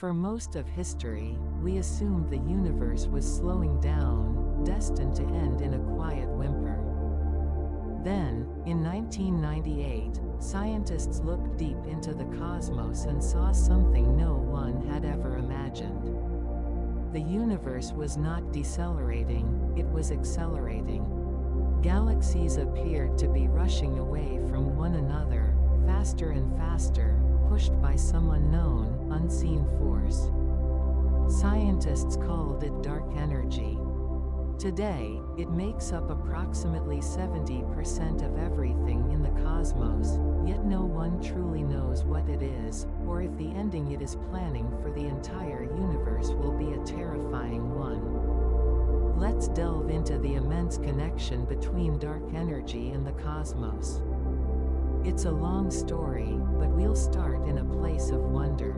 For most of history, we assumed the universe was slowing down, destined to end in a quiet whimper. Then, in 1998, scientists looked deep into the cosmos and saw something no one had ever imagined. The universe was not decelerating, it was accelerating. Galaxies appeared to be rushing away from one another, faster and faster, pushed by some unknown, unseen force. Scientists called it dark energy. Today, it makes up approximately 70% of everything in the cosmos, yet no one truly knows what it is, or if the ending it is planning for the entire universe will be a terrifying one. Let's delve into the immense connection between dark energy and the cosmos. It's a long story, but we'll start in a place of wonder.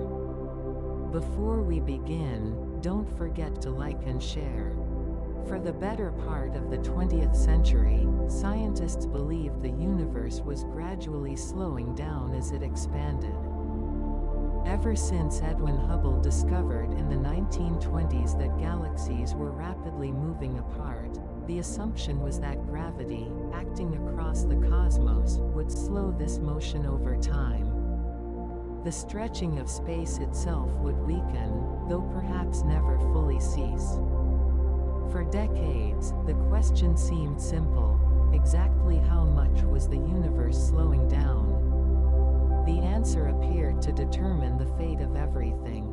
Before we begin, don't forget to like and share. For the better part of the 20th century, scientists believed the universe was gradually slowing down as it expanded. Ever since Edwin Hubble discovered in the 1920s that galaxies were rapidly moving apart, the assumption was that gravity, acting across the cosmos, would slow this motion over time. The stretching of space itself would weaken, though perhaps never fully cease. For decades, the question seemed simple: exactly how much was the universe slowing down? The answer appeared to determine the fate of everything.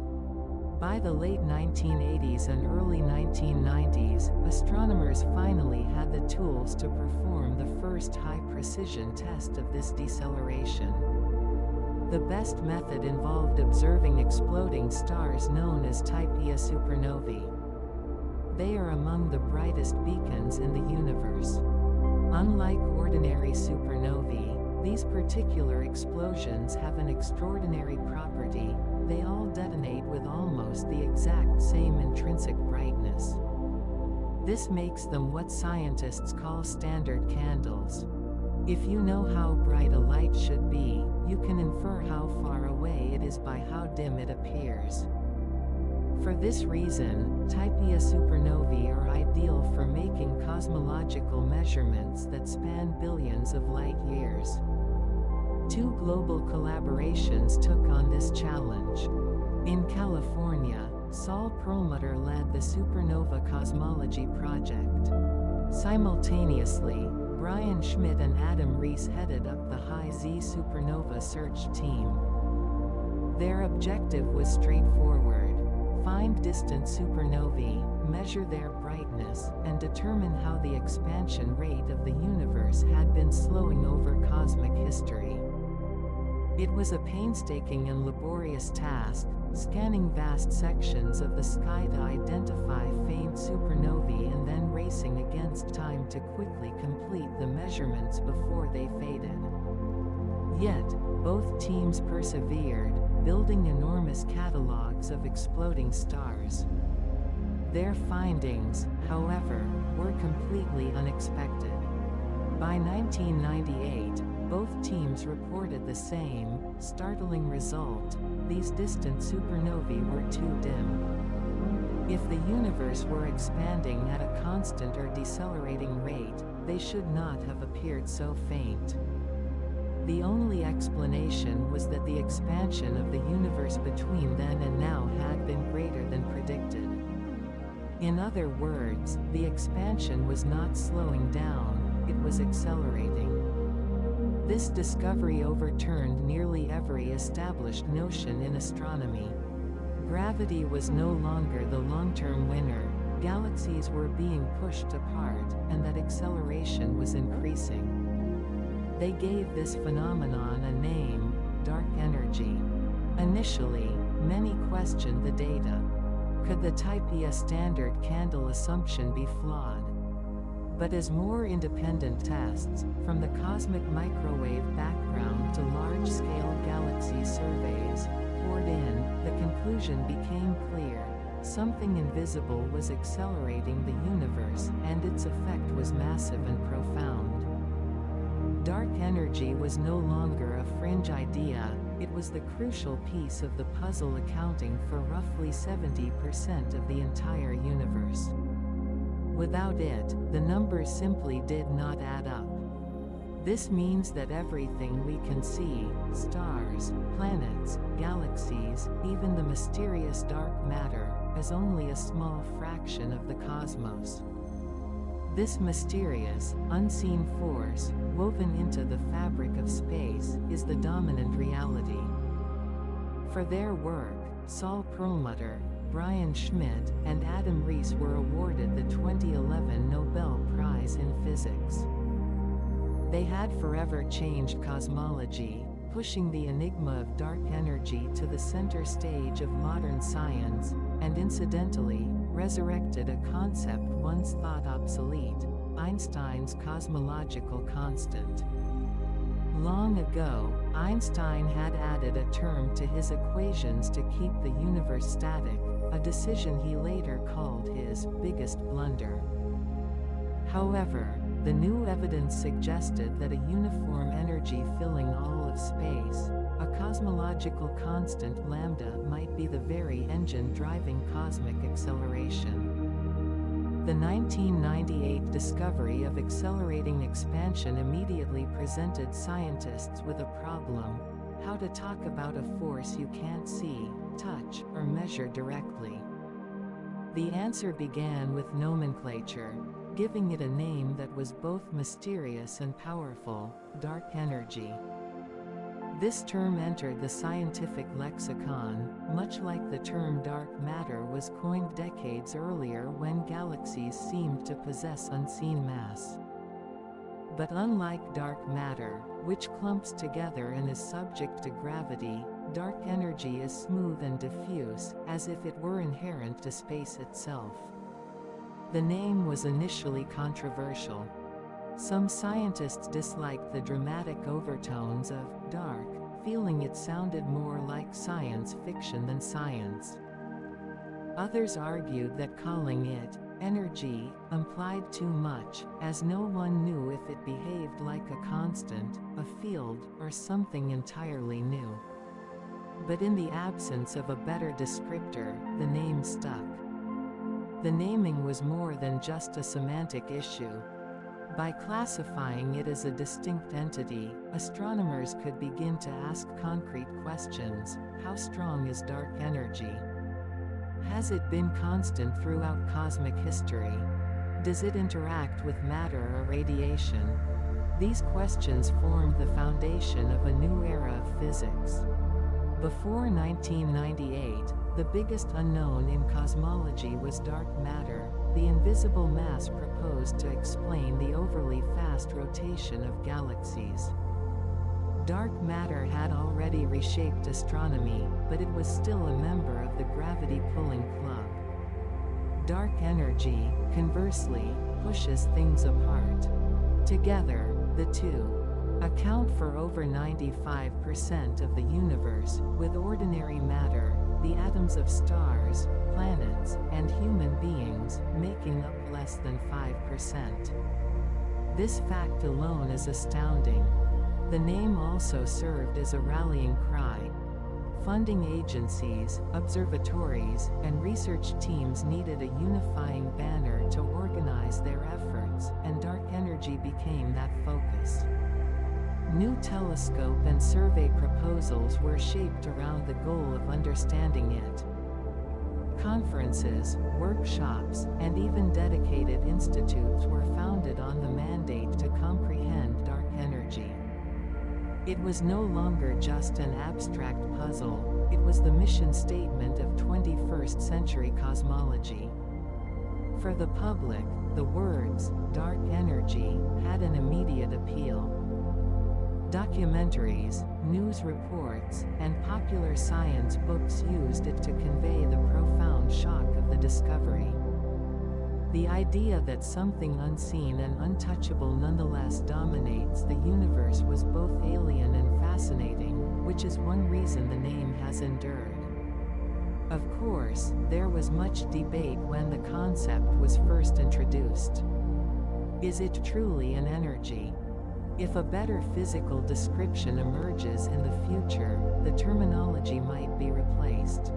By the late 1980s and early 1990s, astronomers finally had the tools to perform the first high-precision test of this deceleration. The best method involved observing exploding stars known as Type Ia supernovae. They are among the brightest beacons in the universe. Unlike ordinary supernovae, these particular explosions have an extraordinary property: they all detonate with almost the exact same intrinsic brightness. This makes them what scientists call standard candles. If you know how bright a light should be, you can infer how far away it is by how dim it appears. For this reason, Type Ia supernovae are ideal for making cosmological measurements that span billions of light years. Two global collaborations took on this challenge. In California, Saul Perlmutter led the Supernova Cosmology Project. Simultaneously, Brian Schmidt and Adam Rees headed up the High-Z Supernova Search Team. Their objective was straightforward: find distant supernovae, measure their brightness, and determine how the expansion rate of the universe had been slowing over cosmic history. It was a painstaking and laborious task, scanning vast sections of the sky to identify faint supernovae and then racing against time to quickly complete the measurements before they faded. Yet, both teams persevered, building enormous catalogs of exploding stars. Their findings, however, were completely unexpected. By 1998, both teams reported the same, startling result: these distant supernovae were too dim. If the universe were expanding at a constant or decelerating rate, they should not have appeared so faint. The only explanation was that the expansion of the universe between then and now had been greater than predicted. In other words, the expansion was not slowing down, it was accelerating. This discovery overturned nearly every established notion in astronomy. Gravity was no longer the long-term winner, galaxies were being pushed apart, and that acceleration was increasing. They gave this phenomenon a name: dark energy. Initially, many questioned the data. Could the Type Ia standard candle assumption be flawed? But as more independent tests, from the cosmic microwave background to large-scale galaxy surveys, poured in, the conclusion became clear: something invisible was accelerating the universe, and its effect was massive and profound. Dark energy was no longer a fringe idea, it was the crucial piece of the puzzle accounting for roughly 70% of the entire universe. Without it, the numbers simply did not add up. This means that everything we can see, stars, planets, galaxies, even the mysterious dark matter, is only a small fraction of the cosmos. This mysterious, unseen force, woven into the fabric of space, is the dominant reality. For their work, Saul Perlmutter, Brian Schmidt, and Adam Rees were awarded the 2011 Nobel Prize in Physics. They had forever changed cosmology, pushing the enigma of dark energy to the center stage of modern science, and incidentally, resurrected a concept once thought obsolete: Einstein's cosmological constant. Long ago, Einstein had added a term to his equations to keep the universe static, a decision he later called his biggest blunder. However, the new evidence suggested that a uniform energy filling all of space, a cosmological constant lambda, might be the very engine driving cosmic acceleration. The 1998 discovery of accelerating expansion immediately presented scientists with a problem: how to talk about a force you can't see, touch, or measure directly. The answer began with nomenclature, giving it a name that was both mysterious and powerful: dark energy. This term entered the scientific lexicon, much like the term dark matter was coined decades earlier when galaxies seemed to possess unseen mass. But unlike dark matter, which clumps together and is subject to gravity, dark energy is smooth and diffuse, as if it were inherent to space itself. The name was initially controversial. Some scientists disliked the dramatic overtones of dark, feeling it sounded more like science fiction than science. Others argued that calling it energy implied too much, as no one knew if it behaved like a constant, a field, or something entirely new. But in the absence of a better descriptor, the name stuck. The naming was more than just a semantic issue. By classifying it as a distinct entity, astronomers could begin to ask concrete questions: how strong is dark energy? Has it been constant throughout cosmic history? Does it interact with matter or radiation? These questions formed the foundation of a new era of physics. Before 1998, the biggest unknown in cosmology was dark matter, the invisible mass proposed to explain the overly fast rotation of galaxies. Dark matter had already reshaped astronomy, but it was still a member of the gravity-pulling club. Dark energy, conversely, pushes things apart. Together, the two account for over 95% of the universe, with ordinary matter, the atoms of stars, planets, and human beings, making up less than 5%. This fact alone is astounding. The name also served as a rallying cry. Funding agencies, observatories, and research teams needed a unifying banner to organize their efforts, and dark energy became that focus. New telescope and survey proposals were shaped around the goal of understanding it. Conferences, workshops, and even dedicated institutes were founded on the mandate to comprehend dark energy. It was no longer just an abstract puzzle, it was the mission statement of 21st century cosmology. For the public, the words, dark energy, had an immediate appeal. Documentaries, news reports, and popular science books used it to convey the profound shock of the discovery. The idea that something unseen and untouchable nonetheless dominates the universe was both alien and fascinating, which is one reason the name has endured. Of course, there was much debate when the concept was first introduced. Is it truly an energy? If a better physical description emerges in the future, the terminology might be replaced.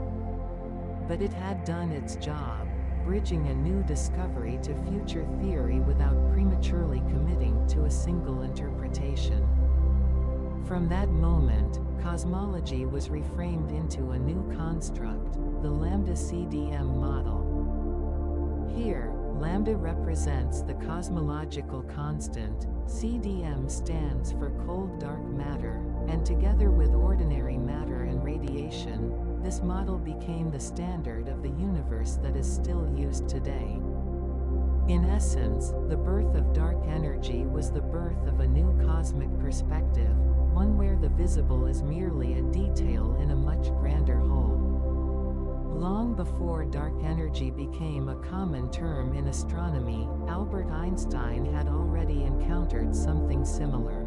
But it had done its job, bridging a new discovery to future theory without prematurely committing to a single interpretation. From that moment, cosmology was reframed into a new construct, the lambda-CDM model. Here, lambda represents the cosmological constant, CDM stands for cold dark matter, and together with ordinary matter and radiation, this model became the standard of the universe that is still used today. In essence, the birth of dark energy was the birth of a new cosmic perspective, one where the visible is merely a detail in a much grander whole. Long before dark energy became a common term in astronomy, Albert Einstein had already encountered something similar.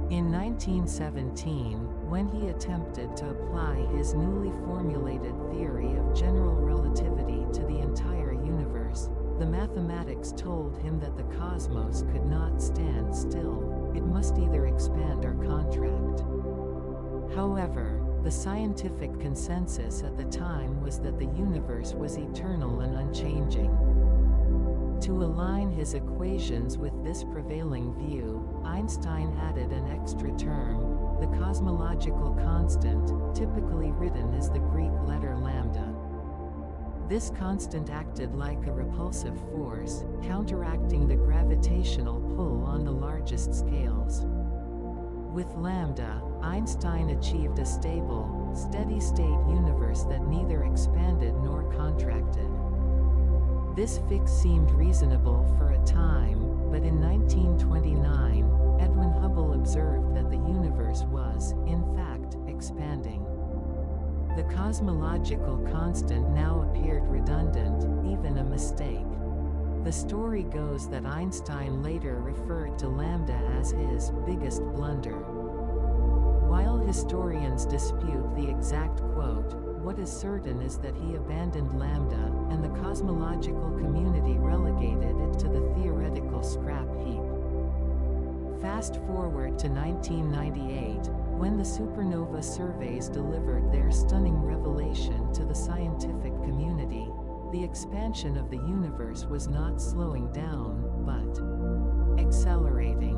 In 1917, when he attempted to apply his newly formulated theory of general relativity to the entire universe, the mathematics told him that the cosmos could not stand still, it must either expand or contract. However, the scientific consensus at the time was that the universe was eternal and unchanging. To align his equations with this prevailing view, Einstein added an extra term, the cosmological constant, typically written as the Greek letter lambda. This constant acted like a repulsive force, counteracting the gravitational pull on the largest scales. With lambda, Einstein achieved a stable, steady-state universe that neither expanded nor contracted. This fix seemed reasonable for a time, but in 1929, Edwin Hubble observed that the universe was, in fact, expanding. The cosmological constant now appeared redundant, even a mistake. The story goes that Einstein later referred to lambda as his biggest blunder. While historians dispute the exact quote, what is certain is that he abandoned lambda, and the cosmological community relegated it to the theoretical scrap heap. Fast forward to 1998, when the supernova surveys delivered their stunning revelation to the scientific community, the expansion of the universe was not slowing down, but accelerating.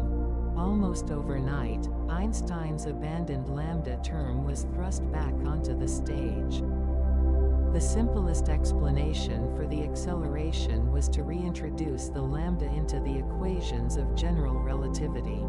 Almost overnight, Einstein's abandoned lambda term was thrust back onto the stage. The simplest explanation for the acceleration was to reintroduce the lambda into the equations of general relativity.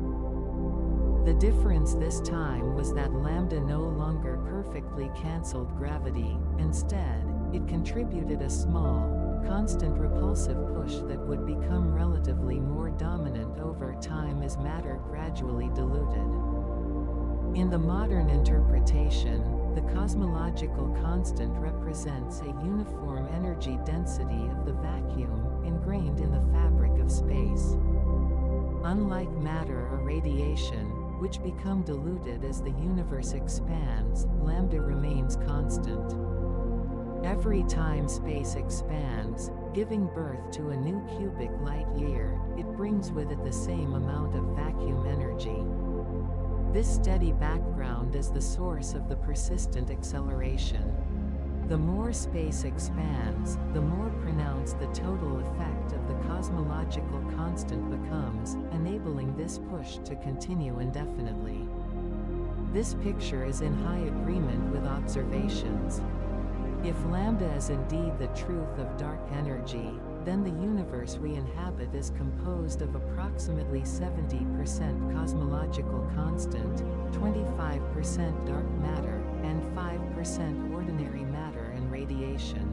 The difference this time was that lambda no longer perfectly cancelled gravity. Instead, it contributed a small, constant repulsive push that would become relatively more dominant over time as matter gradually diluted. In the modern interpretation, the cosmological constant represents a uniform energy density of the vacuum ingrained in the fabric of space. Unlike matter or radiation, which become diluted as the universe expands, lambda remains constant. Every time space expands, giving birth to a new cubic light year, it brings with it the same amount of vacuum energy. This steady background is the source of the persistent acceleration. The more space expands, the more pronounced the total effect of the cosmological constant becomes, enabling this push to continue indefinitely. This picture is in high agreement with observations. If lambda is indeed the truth of dark energy, then the universe we inhabit is composed of approximately 70% cosmological constant, 25% dark matter, and 5% ordinary matter and radiation.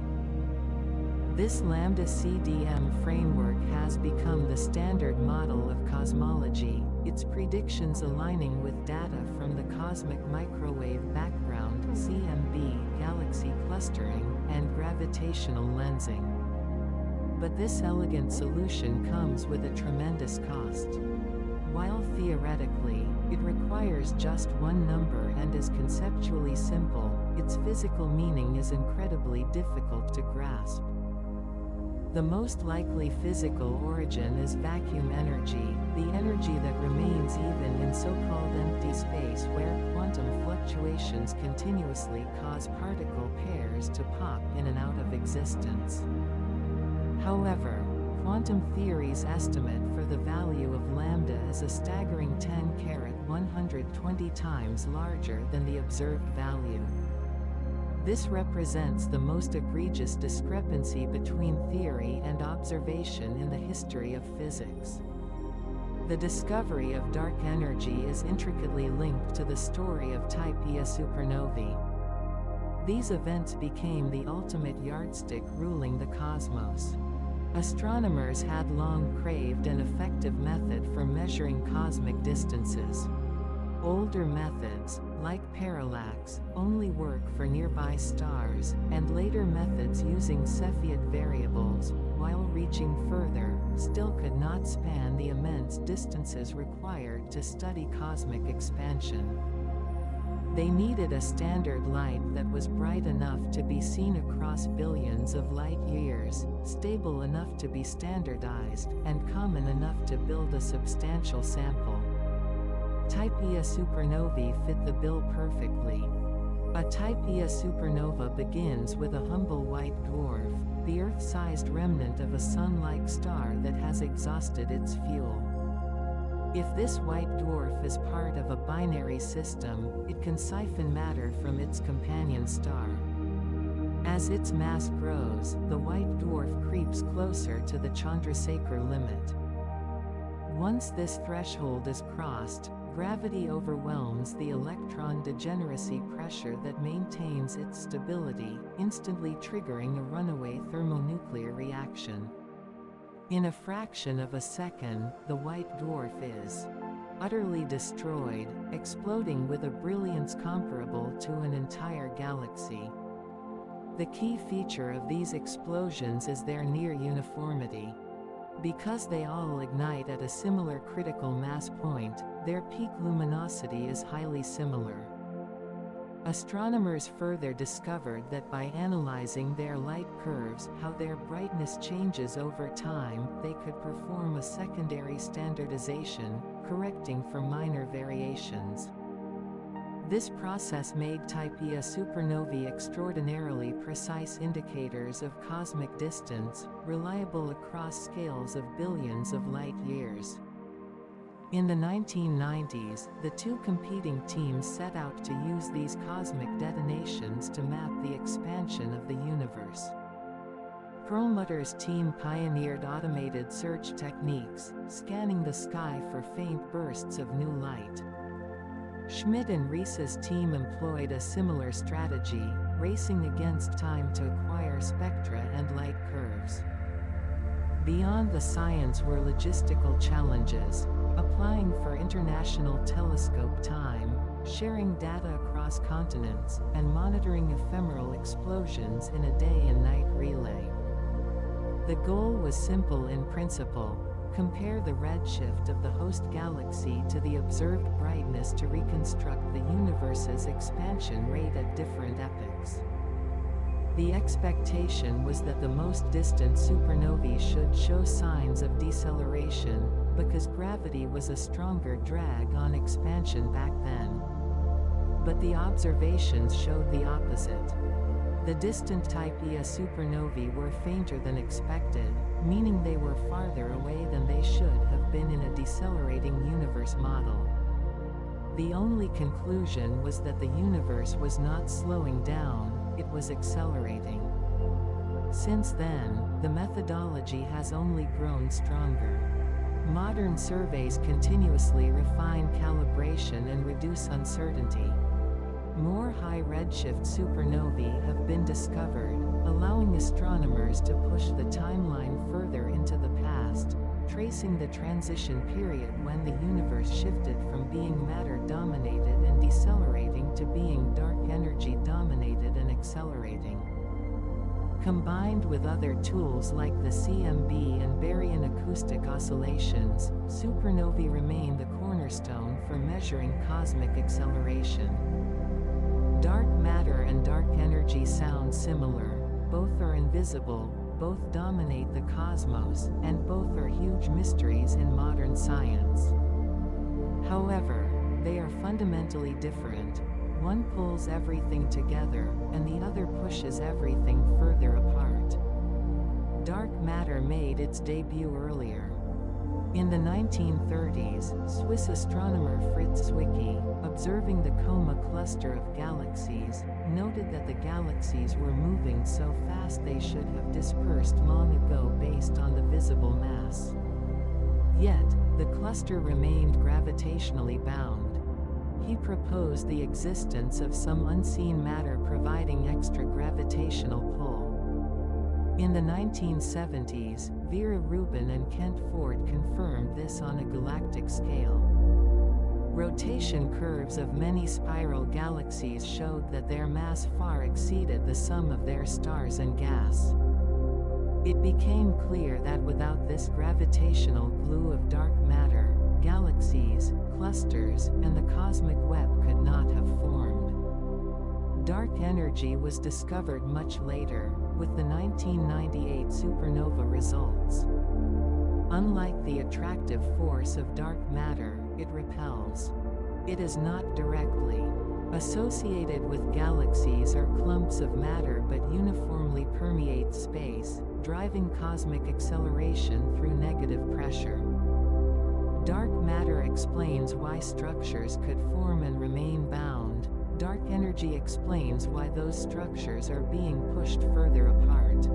This lambda-CDM framework has become the standard model of cosmology, its predictions aligning with data from the cosmic microwave background (CMB), galaxy clustering, and gravitational lensing. But this elegant solution comes with a tremendous cost. While theoretically, it requires just one number and is conceptually simple, its physical meaning is incredibly difficult to grasp. The most likely physical origin is vacuum energy, the energy that remains even in so-called empty space where quantum fluctuations continuously cause particle pairs to pop in and out of existence. However, quantum theory's estimate for the value of lambda is a staggering 10^120 times larger than the observed value. This represents the most egregious discrepancy between theory and observation in the history of physics. The discovery of dark energy is intricately linked to the story of Type Ia supernovae. These events became the ultimate yardstick ruling the cosmos. Astronomers had long craved an effective method for measuring cosmic distances. Older methods, like parallax, only work for nearby stars, and later methods using Cepheid variables, while reaching further, still could not span the immense distances required to study cosmic expansion. They needed a standard light that was bright enough to be seen across billions of light years, stable enough to be standardized, and common enough to build a substantial sample. Type Ia supernovae fit the bill perfectly. A Type Ia supernova begins with a humble white dwarf, the Earth-sized remnant of a Sun-like star that has exhausted its fuel. If this white dwarf is part of a binary system, it can siphon matter from its companion star. As its mass grows, the white dwarf creeps closer to the Chandrasekhar limit. Once this threshold is crossed, gravity overwhelms the electron degeneracy pressure that maintains its stability, instantly triggering a runaway thermonuclear reaction. In a fraction of a second, the white dwarf is utterly destroyed, exploding with a brilliance comparable to an entire galaxy. The key feature of these explosions is their near uniformity. Because they all ignite at a similar critical mass point, their peak luminosity is highly similar. Astronomers further discovered that by analyzing their light curves, how their brightness changes over time, they could perform a secondary standardization, correcting for minor variations. This process made Type Ia supernovae extraordinarily precise indicators of cosmic distance, reliable across scales of billions of light years. In the 1990s, the two competing teams set out to use these cosmic detonations to map the expansion of the universe. Perlmutter's team pioneered automated search techniques, scanning the sky for faint bursts of new light. Schmidt and Rees's team employed a similar strategy, racing against time to acquire spectra and light curves. Beyond the science were logistical challenges, applying for international telescope time, sharing data across continents, and monitoring ephemeral explosions in a day and night relay. The goal was simple in principle: compare the redshift of the host galaxy to the observed brightness to reconstruct the universe's expansion rate at different epochs. The expectation was that the most distant supernovae should show signs of deceleration, because gravity was a stronger drag on expansion back then. But the observations showed the opposite. The distant Type Ia supernovae were fainter than expected, meaning they were farther away than they should have been in a decelerating universe model. The only conclusion was that the universe was not slowing down, it was accelerating. Since then, the methodology has only grown stronger. Modern surveys continuously refine calibration and reduce uncertainty. More high redshift supernovae have been discovered, allowing astronomers to push the timeline further into the past, tracing the transition period when the universe shifted from being matter-dominated and decelerating to being dark energy-dominated and accelerating. Combined with other tools like the CMB and baryon acoustic oscillations, supernovae remain the cornerstone for measuring cosmic acceleration. Dark matter and dark energy sound similar, both are invisible, both dominate the cosmos, and both are huge mysteries in modern science. However, they are fundamentally different. One pulls everything together, and the other pushes everything further apart. Dark matter made its debut earlier. In the 1930s, Swiss astronomer Fritz Zwicky, observing the Coma cluster of galaxies, noted that the galaxies were moving so fast they should have dispersed long ago based on the visible mass. Yet, the cluster remained gravitationally bound. He proposed the existence of some unseen matter providing extra gravitational pull. In the 1970s, Vera Rubin and Kent Ford confirmed this on a galactic scale. Rotation curves of many spiral galaxies showed that their mass far exceeded the sum of their stars and gas. It became clear that without this gravitational glue of dark matter, galaxies, clusters, and the cosmic web could not have formed. Dark energy was discovered much later, with the 1998 supernova results. Unlike the attractive force of dark matter, it repels. It is not directly associated with galaxies or clumps of matter but uniformly permeates space, driving cosmic acceleration through negative pressure. Dark matter explains why structures could form and remain bound. Dark energy explains why those structures are being pushed further apart.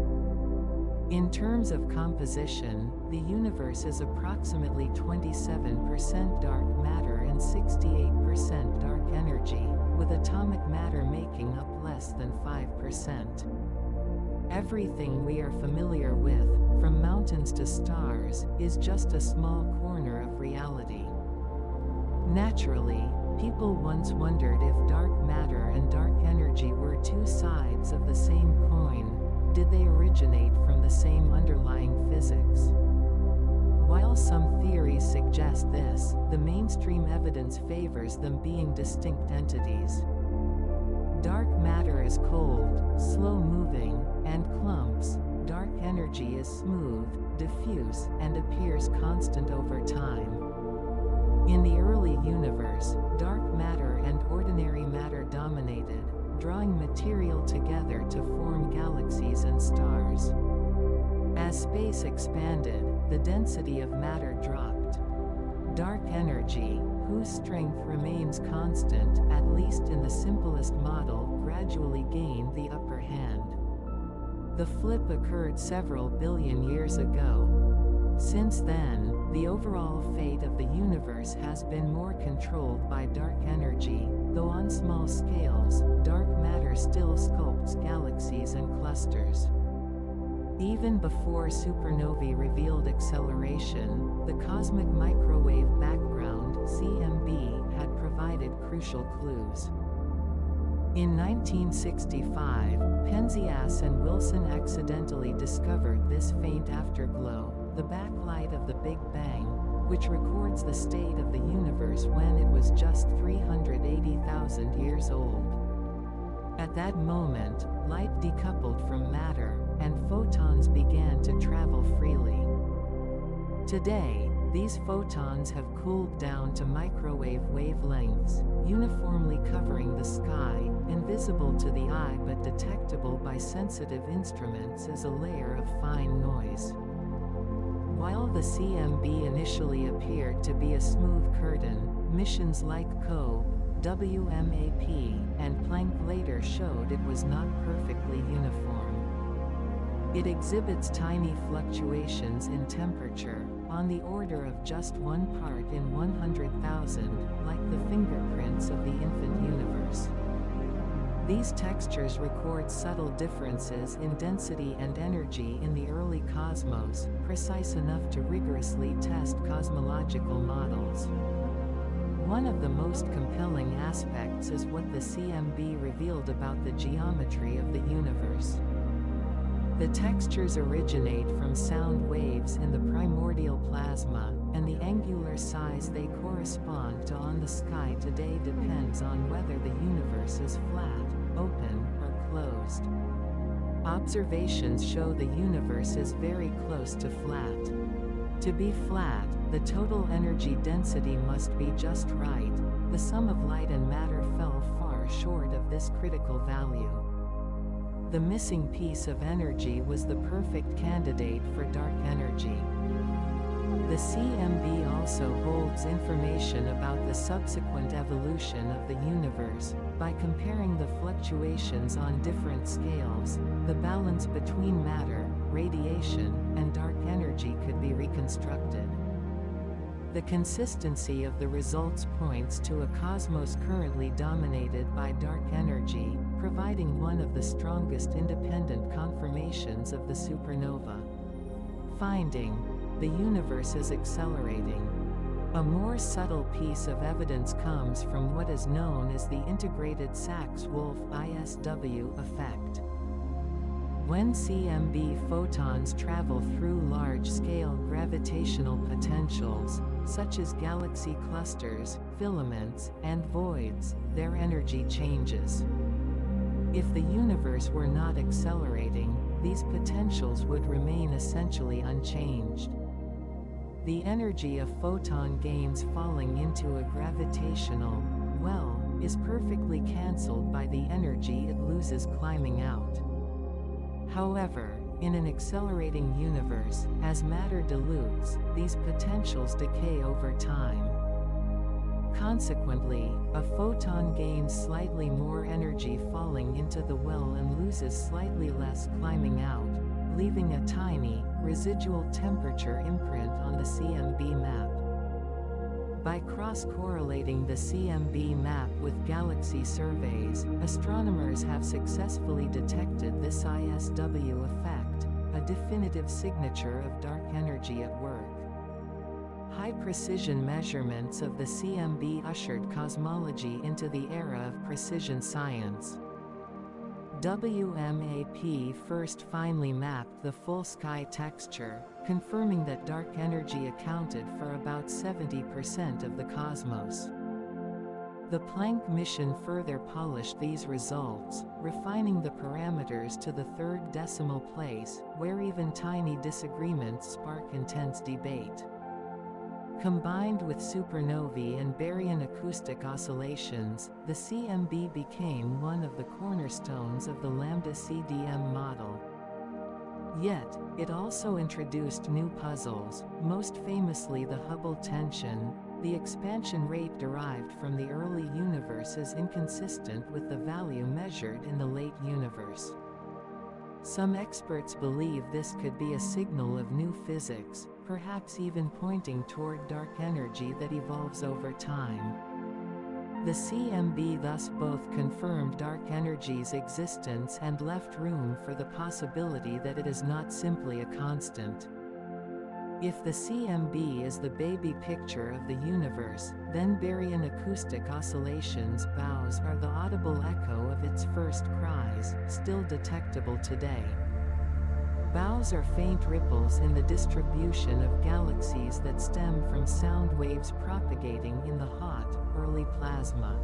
In terms of composition, the universe is approximately 27% dark matter and 68% dark energy, with atomic matter making up less than 5%. Everything we are familiar with, from mountains to stars, is just a small corner of reality. Naturally, people once wondered if dark matter and dark energy were two sides of the same coin. Did they originate from the same underlying physics? While some theories suggest this, the mainstream evidence favors them being distinct entities. Dark matter is cold, slow-moving, and clumps. Dark energy is smooth, diffuse, and appears constant over time. In the early universe, dark matter and ordinary matter dominated, drawing material together to form galaxies and stars. As space expanded, the density of matter dropped. Dark energy, whose strength remains constant, at least in the simplest model, gradually gained the upper hand. The flip occurred several billion years ago. Since then, the overall fate of the universe has been more controlled by dark energy, though on small scales, dark matter still sculpts galaxies and clusters. Even before supernovae revealed acceleration, the cosmic microwave background (CMB) had provided crucial clues. In 1965, Penzias and Wilson accidentally discovered this faint afterglow, the backlight of the Big Bang, which records the state of the universe when it was just 380,000 years old. At that moment, light decoupled from matter, and photons began to travel freely. Today, these photons have cooled down to microwave wavelengths, uniformly covering the sky, invisible to the eye but detectable by sensitive instruments as a layer of fine noise. While the CMB initially appeared to be a smooth curtain, missions like COBE, WMAP, and Planck later showed it was not perfectly uniform. It exhibits tiny fluctuations in temperature, on the order of just 1 part in 100,000, like the fingerprints of the infant universe. These textures record subtle differences in density and energy in the early cosmos, precise enough to rigorously test cosmological models. One of the most compelling aspects is what the CMB revealed about the geometry of the universe. The textures originate from sound waves in the primordial plasma, and the angular size they correspond to on the sky today depends on whether the universe is flat, open, or closed. Observations show the universe is very close to flat. To be flat, the total energy density must be just right. The sum of light and matter fell far short of this critical value. The missing piece of energy was the perfect candidate for dark energy. The CMB also holds information about the subsequent evolution of the universe. By comparing the fluctuations on different scales, the balance between matter, radiation, and dark energy could be reconstructed. The consistency of the results points to a cosmos currently dominated by dark energy, providing one of the strongest independent confirmations of the supernova. Finding: the universe is accelerating. A more subtle piece of evidence comes from what is known as the integrated Sachs-Wolf (ISW) effect. When CMB photons travel through large-scale gravitational potentials, such as galaxy clusters, filaments, and voids, their energy changes. If the universe were not accelerating, these potentials would remain essentially unchanged. The energy of photon gains falling into a gravitational well is perfectly cancelled by the energy it loses climbing out. However, in an accelerating universe, as matter dilutes, these potentials decay over time. Consequently, a photon gains slightly more energy falling into the well and loses slightly less climbing out, leaving a tiny, residual temperature imprint on the CMB map. By cross-correlating the CMB map with galaxy surveys, astronomers have successfully detected this ISW effect, a definitive signature of dark energy at work. High-precision measurements of the CMB ushered cosmology into the era of precision science. WMAP first finely mapped the full sky texture, confirming that dark energy accounted for about 70% of the cosmos. The Planck mission further polished these results, refining the parameters to the third decimal place, where even tiny disagreements spark intense debate. Combined with supernovae and baryon acoustic oscillations, the CMB became one of the cornerstones of the lambda CDM model. Yet, it also introduced new puzzles, most famously the Hubble tension. The expansion rate derived from the early universe is inconsistent with the value measured in the late universe. Some experts believe this could be a signal of new physics, perhaps even pointing toward dark energy that evolves over time. The CMB thus both confirmed dark energy's existence and left room for the possibility that it is not simply a constant. If the CMB is the baby picture of the universe, then baryon acoustic oscillations (BAOs) are the audible echo of its first cries, still detectable today. BAOs are faint ripples in the distribution of galaxies that stem from sound waves propagating in the hot, early plasma.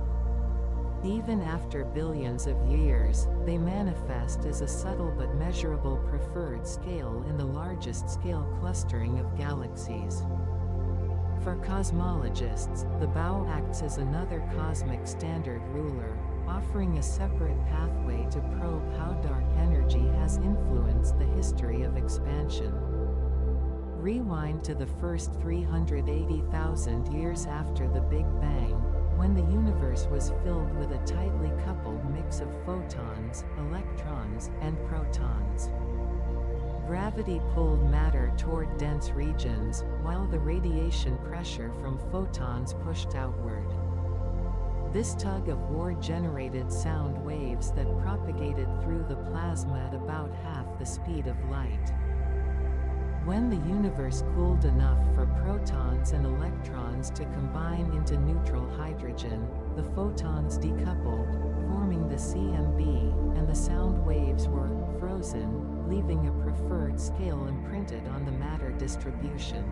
Even after billions of years, they manifest as a subtle but measurable preferred scale in the largest scale clustering of galaxies. For cosmologists, the BAO acts as another cosmic standard ruler, offering a separate pathway to probe how dark energy has influenced the history of expansion. Rewind to the first 380,000 years after the Big Bang, when the universe was filled with a tightly coupled mix of photons, electrons, and protons. Gravity pulled matter toward dense regions, while the radiation pressure from photons pushed outward. This tug-of-war generated sound waves that propagated through the plasma at about half the speed of light. When the universe cooled enough for protons and electrons to combine into neutral hydrogen, the photons decoupled, forming the CMB, and the sound waves were frozen, leaving a preferred scale imprinted on the matter distribution.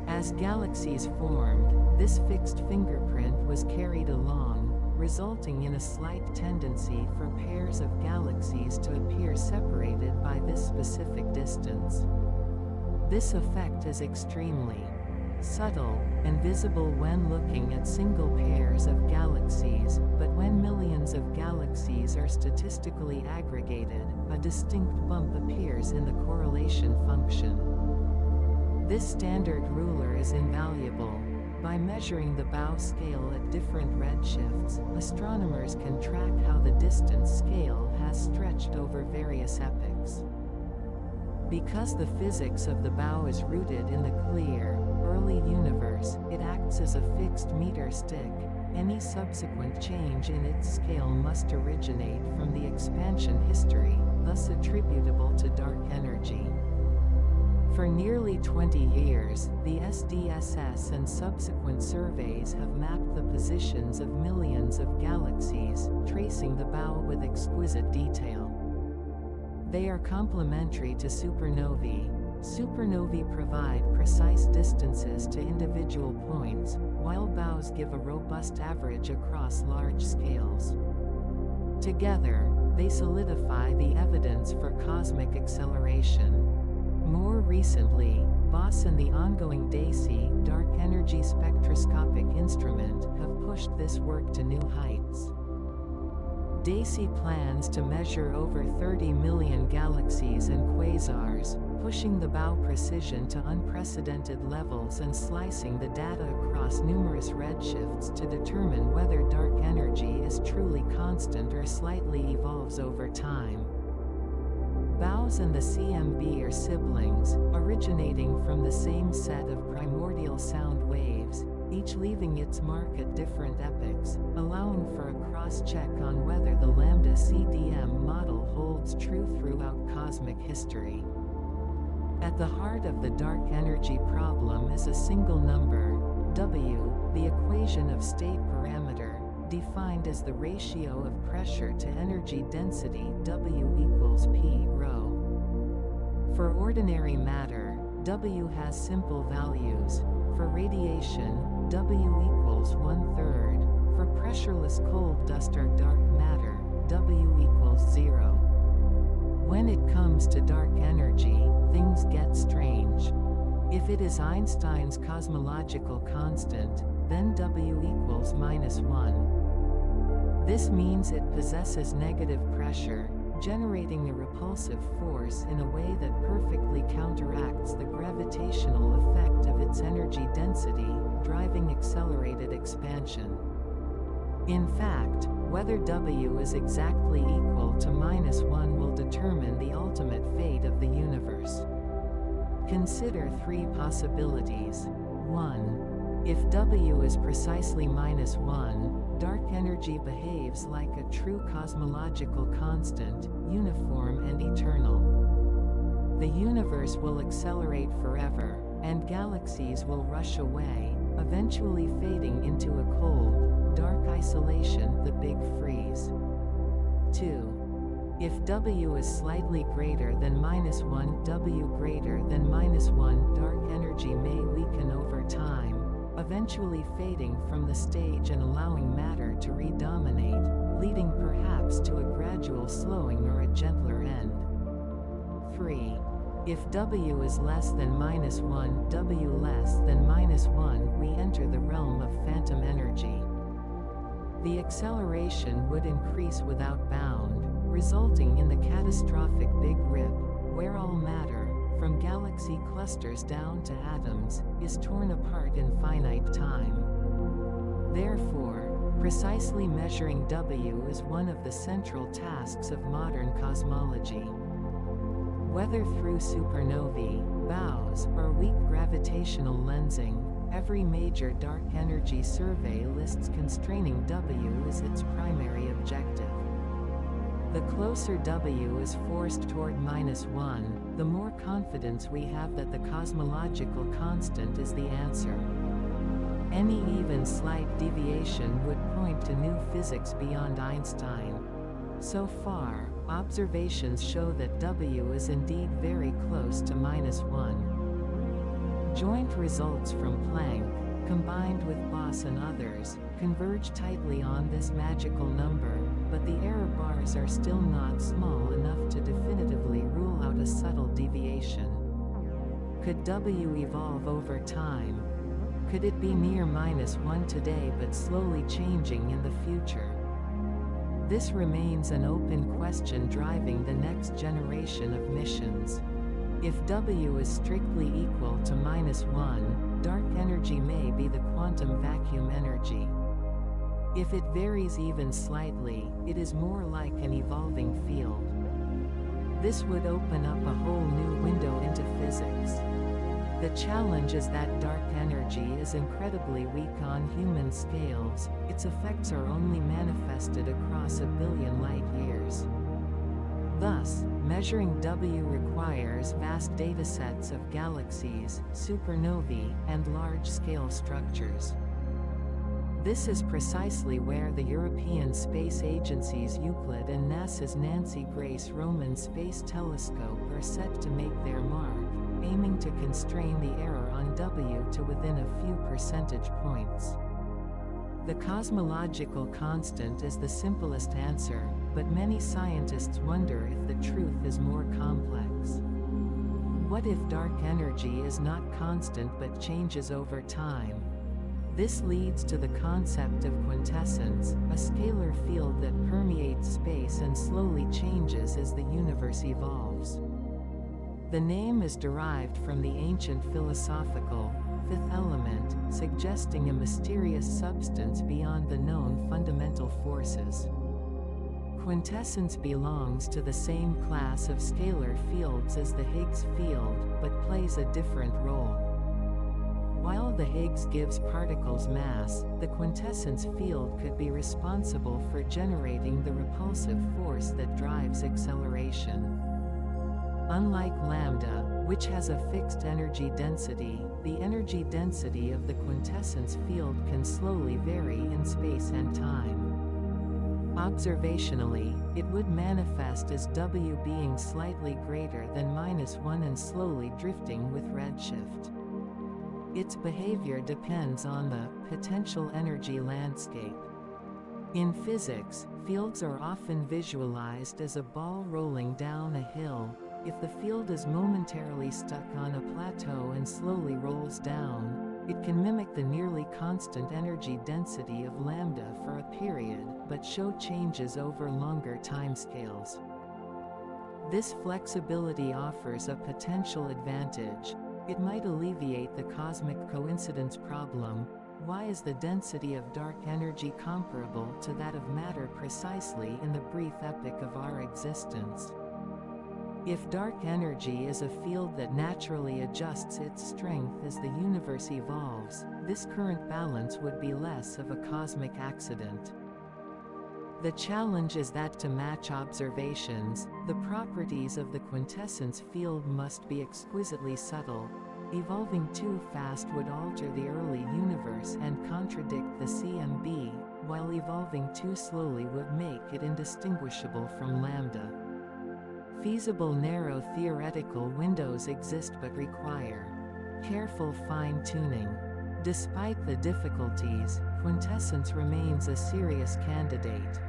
As galaxies formed, this fixed fingerprint was carried along, resulting in a slight tendency for pairs of galaxies to appear separated by this specific distance. This effect is extremely subtle and visible when looking at single pairs of galaxies, but when millions of galaxies are statistically aggregated, a distinct bump appears in the correlation function. This standard ruler is invaluable. By measuring the bow scale at different redshifts, astronomers can track how the distance scale has stretched over various epochs. Because the physics of the bow is rooted in the clear, early universe, it acts as a fixed meter stick. Any subsequent change in its scale must originate from the expansion history, thus attributable to dark energy. For nearly 20 years, the SDSS and subsequent surveys have mapped the positions of millions of galaxies, tracing the bow with exquisite detail. They are complementary to supernovae. Supernovae provide precise distances to individual points, while bows give a robust average across large scales. Together, they solidify the evidence for cosmic acceleration. More recently, BOSS and the ongoing DAISY dark energy spectroscopic instrument have pushed this work to new heights. DAISY plans to measure over 30 million galaxies and quasars, pushing the bow precision to unprecedented levels and slicing the data across numerous redshifts to determine whether dark energy is truly constant or slightly evolves over time. BOWS and the CMB are siblings, originating from the same set of primordial sound waves, each leaving its mark at different epochs, allowing for a cross-check on whether the lambda CDM model holds true throughout cosmic history. At the heart of the dark energy problem is a single number, W, the equation of state parameter, defined as the ratio of pressure to energy density W equals P rho. For ordinary matter, W has simple values. For radiation, W equals 1/3. For pressureless cold dust or dark matter, W equals 0. When it comes to dark energy, things get strange. If it is Einstein's cosmological constant, then W equals -1. This means it possesses negative pressure, generating a repulsive force in a way that perfectly counteracts the gravitational effect of its energy density, driving accelerated expansion. In fact, whether W is exactly equal to -1 will determine the ultimate fate of the universe. Consider three possibilities. 1. If W is precisely -1, dark energy behaves like a true cosmological constant, uniform and eternal. The universe will accelerate forever, and galaxies will rush away, eventually fading into a cold, dark isolation, the Big Freeze. 2. If W is slightly greater than -1, W greater than -1, dark energy may weaken over time, eventually fading from the stage and allowing matter to redominate, leading perhaps to a gradual slowing or a gentler end. 3. If W is less than -1, W less than -1, we enter the realm of phantom energy. The acceleration would increase without bound, resulting in the catastrophic Big Rip, where all matter, from galaxy clusters down to atoms, is torn apart in finite time. Therefore, precisely measuring W is one of the central tasks of modern cosmology. Whether through supernovae, BOWS, or weak gravitational lensing, every major dark energy survey lists constraining W as its primary objective. The closer W is forced toward -1, the more confidence we have that the cosmological constant is the answer. Any even slight deviation would point to new physics beyond Einstein. So far, observations show that W is indeed very close to -1. Joint results from Planck, combined with Boss and others, converge tightly on this magical number, but the error bars are still not small enough to definitively rule out a subtle deviation. Could W evolve over time? Could it be near -1 today but slowly changing in the future? This remains an open question driving the next generation of missions. If W is strictly equal to -1, dark energy may be the quantum vacuum energy. If it varies even slightly, it is more like an evolving field. This would open up a whole new window into physics. The challenge is that dark energy is incredibly weak on human scales, its effects are only manifested across a billion light-years. Thus, measuring W requires vast datasets of galaxies, supernovae, and large-scale structures. This is precisely where the European Space Agency's Euclid and NASA's Nancy Grace Roman Space Telescope are set to make their mark, aiming to constrain the error on W to within a few percentage points. The cosmological constant is the simplest answer, but many scientists wonder if the truth is more complex. What if dark energy is not constant but changes over time? This leads to the concept of quintessence, a scalar field that permeates space and slowly changes as the universe evolves. The name is derived from the ancient philosophical fifth element, suggesting a mysterious substance beyond the known fundamental forces. Quintessence belongs to the same class of scalar fields as the Higgs field, but plays a different role. While the Higgs gives particles mass, the quintessence field could be responsible for generating the repulsive force that drives acceleration. Unlike lambda, which has a fixed energy density, the energy density of the quintessence field can slowly vary in space and time. Observationally, it would manifest as W being slightly greater than -1 and slowly drifting with redshift. Its behavior depends on the potential energy landscape. In physics, fields are often visualized as a ball rolling down a hill. If the field is momentarily stuck on a plateau and slowly rolls down, it can mimic the nearly constant energy density of lambda for a period, but show changes over longer timescales. This flexibility offers a potential advantage. It might alleviate the cosmic coincidence problem. Why is the density of dark energy comparable to that of matter precisely in the brief epoch of our existence? If dark energy is a field that naturally adjusts its strength as the universe evolves, this current balance would be less of a cosmic accident. The challenge is that to match observations, the properties of the quintessence field must be exquisitely subtle. Evolving too fast would alter the early universe and contradict the CMB, while evolving too slowly would make it indistinguishable from lambda. Feasible narrow theoretical windows exist but require careful fine-tuning. Despite the difficulties, quintessence remains a serious candidate.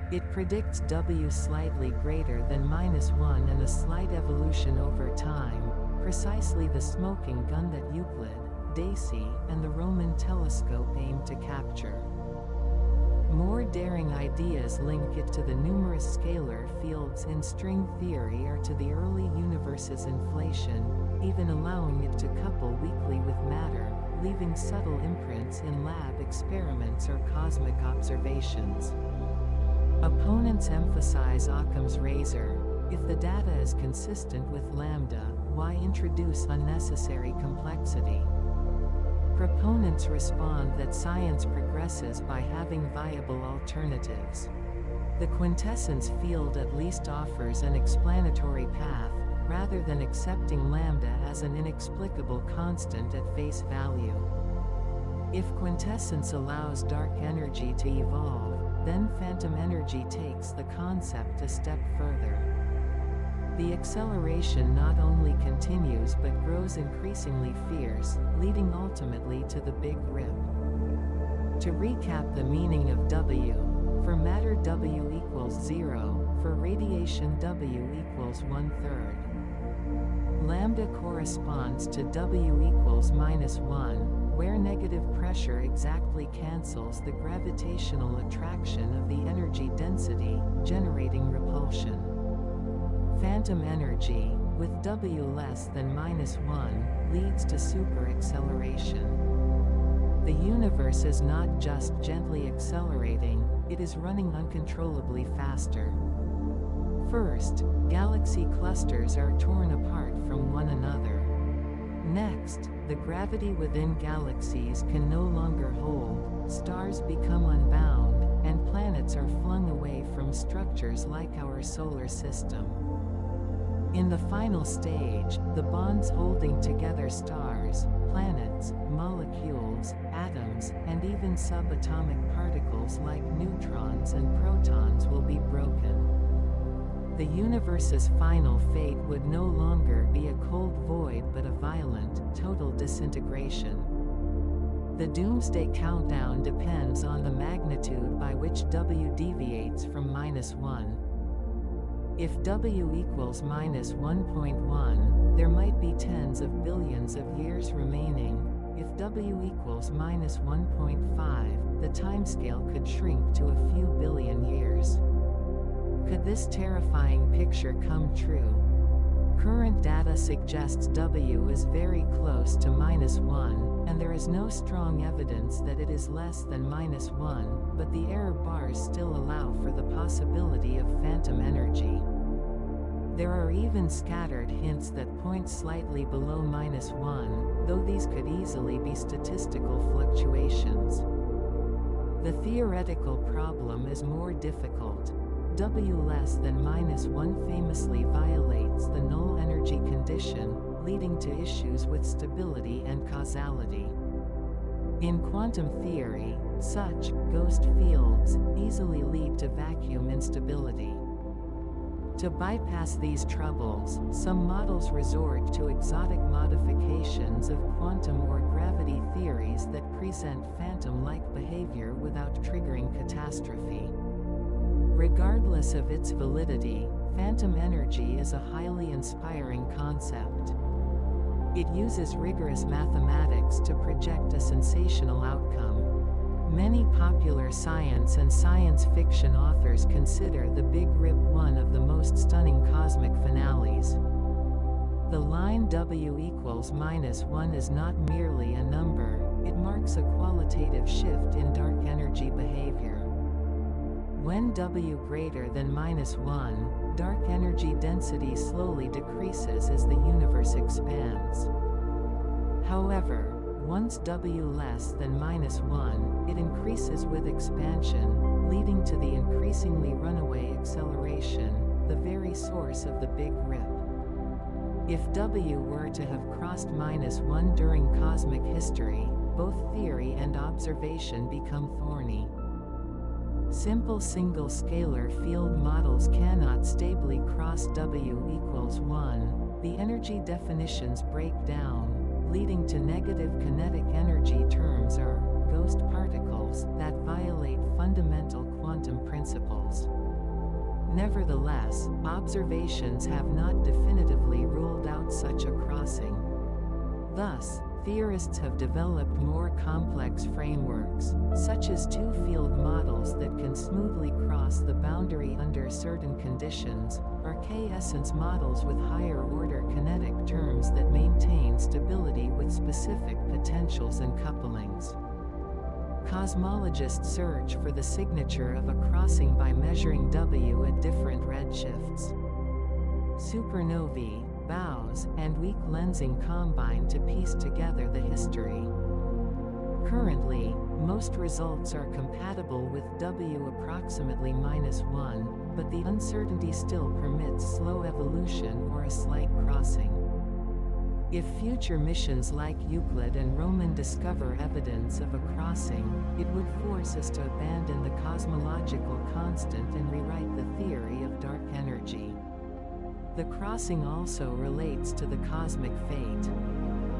It predicts W slightly greater than -1 and a slight evolution over time, precisely the smoking gun that Euclid, Daisy, and the Roman telescope aimed to capture. More daring ideas link it to the numerous scalar fields in string theory or to the early universe's inflation, even allowing it to couple weakly with matter, leaving subtle imprints in lab experiments or cosmic observations. Opponents emphasize Occam's razor. If the data is consistent with lambda, why introduce unnecessary complexity? Proponents respond that science progresses by having viable alternatives. The quintessence field at least offers an explanatory path, rather than accepting lambda as an inexplicable constant at face value. If quintessence allows dark energy to evolve, then phantom energy takes the concept a step further. The acceleration not only continues but grows increasingly fierce, leading ultimately to the Big Rip. To recap the meaning of W, for matter W equals 0, for radiation W equals 1/3. Lambda corresponds to W equals -1, where negative pressure exactly cancels the gravitational attraction of the energy density, generating repulsion. Phantom energy, with W less than -1, leads to superacceleration. The universe is not just gently accelerating, it is running uncontrollably faster. First, galaxy clusters are torn apart from one another. Next, the gravity within galaxies can no longer hold, stars become unbound, and planets are flung away from structures like our solar system. In the final stage, the bonds holding together stars, planets, molecules, atoms, and even subatomic particles like neutrons and protons will be broken. The universe's final fate would no longer be a cold void but a violent, total disintegration. The doomsday countdown depends on the magnitude by which W deviates from -1. If W equals -1.1, there might be tens of billions of years remaining. If W equals -1.5, the timescale could shrink to a few billion years. Could this terrifying picture come true? Current data suggests W is very close to -1, and there is no strong evidence that it is less than -1, but the error bars still allow for the possibility of phantom energy. There are even scattered hints that point slightly below -1, though these could easily be statistical fluctuations. The theoretical problem is more difficult. W less than -1 famously violates the null energy condition, leading to issues with stability and causality. In quantum theory, such ghost fields easily lead to vacuum instability. To bypass these troubles, some models resort to exotic modifications of quantum or gravity theories that present phantom-like behavior without triggering catastrophe. Regardless of its validity, phantom energy is a highly inspiring concept. It uses rigorous mathematics to project a sensational outcome. Many popular science and science fiction authors consider the Big Rip one of the most stunning cosmic finales. The line W equals -1 is not merely a number, it marks a qualitative shift in dark energy behavior. When W greater than -1, dark energy density slowly decreases as the universe expands. However, once W less than -1, it increases with expansion, leading to the increasingly runaway acceleration, the very source of the Big Rip. If W were to have crossed -1 during cosmic history, both theory and observation become thorny. Simple single scalar field models cannot stably cross W equals 1, the energy definitions break down, leading to negative kinetic energy terms or ghost particles that violate fundamental quantum principles. Nevertheless, observations have not definitively ruled out such a crossing. Thus, theorists have developed more complex frameworks, such as two-field models that can smoothly cross the boundary under certain conditions, or K-essence models with higher-order kinetic terms that maintain stability with specific potentials and couplings. Cosmologists search for the signature of a crossing by measuring W at different redshifts. Supernovae, bows, and weak lensing combine to piece together the history. Currently, most results are compatible with W approximately -1, but the uncertainty still permits slow evolution or a slight crossing. If future missions like Euclid and Roman discover evidence of a crossing, it would force us to abandon the cosmological constant and rewrite the theory of dark energy. The crossing also relates to the cosmic fate.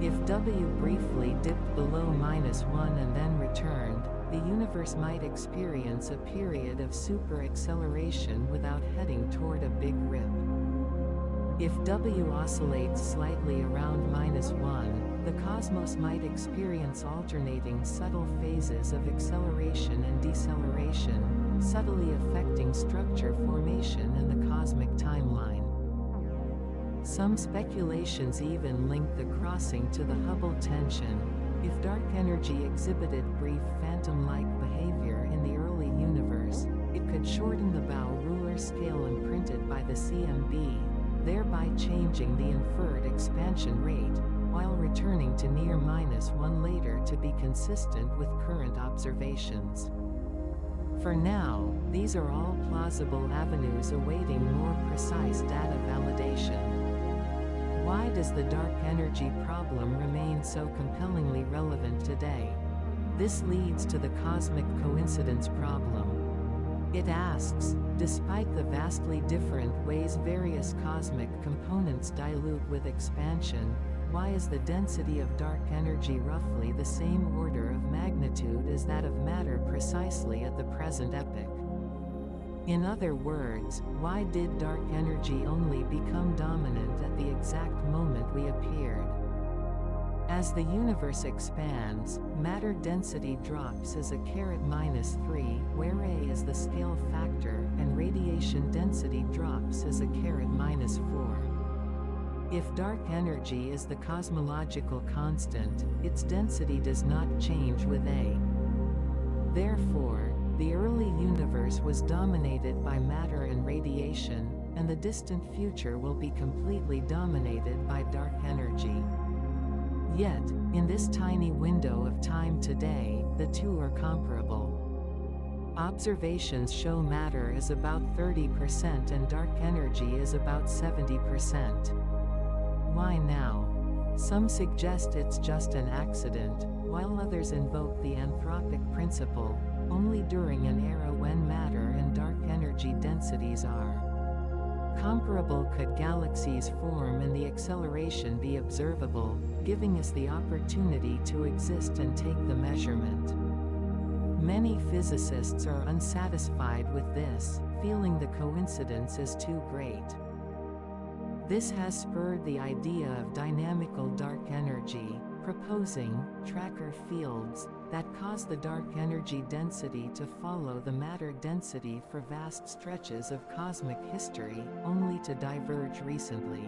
If W briefly dipped below -1 and then returned, the universe might experience a period of super-acceleration without heading toward a big rip. If W oscillates slightly around -1, the cosmos might experience alternating subtle phases of acceleration and deceleration, subtly affecting structure formation in the cosmic timeline. Some speculations even link the crossing to the Hubble tension. If dark energy exhibited brief phantom-like behavior in the early universe, it could shorten the bow ruler scale imprinted by the CMB, thereby changing the inferred expansion rate, while returning to near -1 later to be consistent with current observations. For now, these are all plausible avenues awaiting more precise data validation. Why does the dark energy problem remain so compellingly relevant today? This leads to the cosmic coincidence problem. It asks, despite the vastly different ways various cosmic components dilute with expansion, why is the density of dark energy roughly the same order of magnitude as that of matter precisely at the present epoch? In other words, why did dark energy only become dominant at the exact moment we appeared? As the universe expands, matter density drops as a -3, where A is the scale factor, and radiation density drops as a -4. If dark energy is the cosmological constant, its density does not change with A. Therefore, the early universe was dominated by matter and radiation, and the distant future will be completely dominated by dark energy. Yet, in this tiny window of time today, the two are comparable. Observations show matter is about 30% and dark energy is about 70%. Why now? Some suggest it's just an accident, while others invoke the anthropic principle, only during an era when matter and dark energy densities are comparable. Could galaxies form and the acceleration be observable, giving us the opportunity to exist and take the measurement? Many physicists are unsatisfied with this, feeling the coincidence is too great. This has spurred the idea of dynamical dark energy, proposing tracker fields that cause the dark energy density to follow the matter density for vast stretches of cosmic history, only to diverge recently.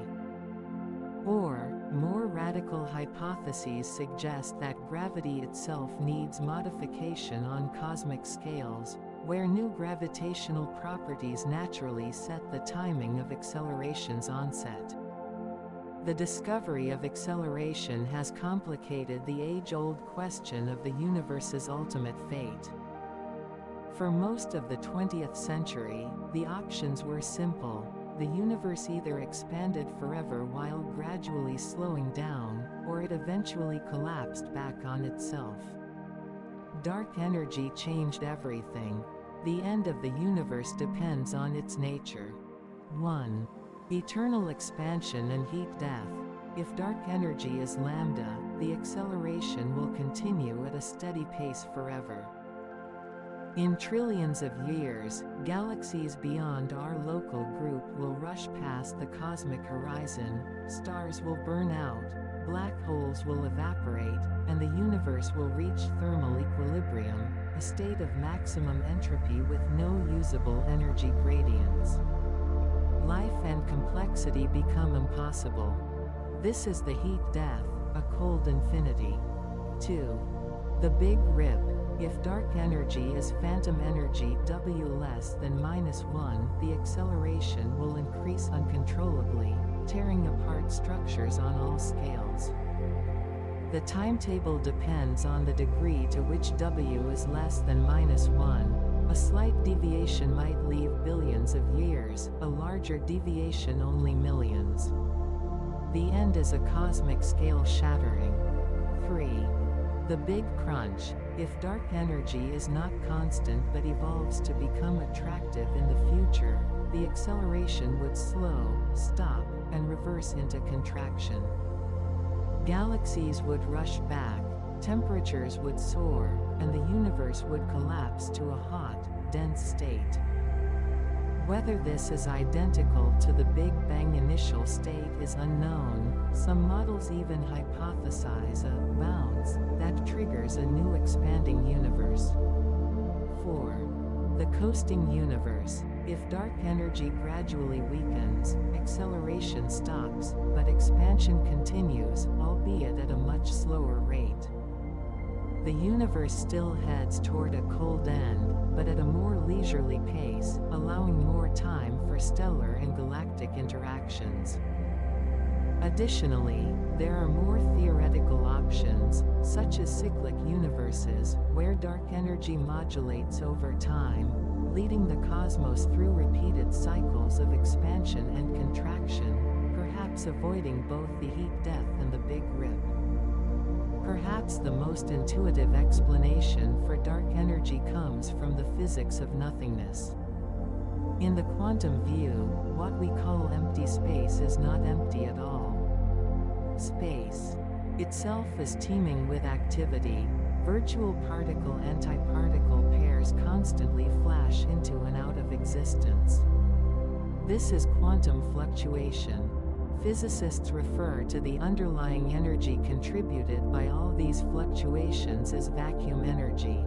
Or, more radical hypotheses suggest that gravity itself needs modification on cosmic scales, where new gravitational properties naturally set the timing of acceleration's onset. The discovery of acceleration has complicated the age-old question of the universe's ultimate fate. For most of the 20th century, the options were simple. The universe either expanded forever while gradually slowing down, or it eventually collapsed back on itself. Dark energy changed everything. The end of the universe depends on its nature. 1. Eternal expansion and heat death. If dark energy is lambda, the acceleration will continue at a steady pace forever. In trillions of years, galaxies beyond our local group will rush past the cosmic horizon, stars will burn out, black holes will evaporate, and the universe will reach thermal equilibrium, a state of maximum entropy with no usable energy gradients. Life and complexity become impossible. This is the heat death, a cold infinity. 2. The Big Rip. If dark energy is phantom energy W less than -1, the acceleration will increase uncontrollably, tearing apart structures on all scales. The timetable depends on the degree to which W is less than -1. A slight deviation might leave billions of years, a larger deviation only millions. The end is a cosmic scale shattering. 3. The Big Crunch. If dark energy is not constant but evolves to become attractive in the future, the acceleration would slow, stop, and reverse into contraction. Galaxies would rush back, temperatures would soar, and the universe would collapse to a hot, dense state. Whether this is identical to the Big Bang initial state is unknown. Some models even hypothesize a bounce that triggers a new expanding universe. 4. The coasting universe. If dark energy gradually weakens, acceleration stops, but expansion continues, albeit at a much slower rate. The universe still heads toward a cold end, but at a more leisurely pace, allowing more time for stellar and galactic interactions. Additionally, there are more theoretical options, such as cyclic universes, where dark energy modulates over time, leading the cosmos through repeated cycles of expansion and contraction, perhaps avoiding both the heat death and the Big Rip. Perhaps the most intuitive explanation for dark energy comes from the physics of nothingness. In the quantum view, what we call empty space is not empty at all. Space itself is teeming with activity. Virtual particle-antiparticle pairs constantly flash into and out of existence. This is quantum fluctuation. Physicists refer to the underlying energy contributed by all these fluctuations as vacuum energy.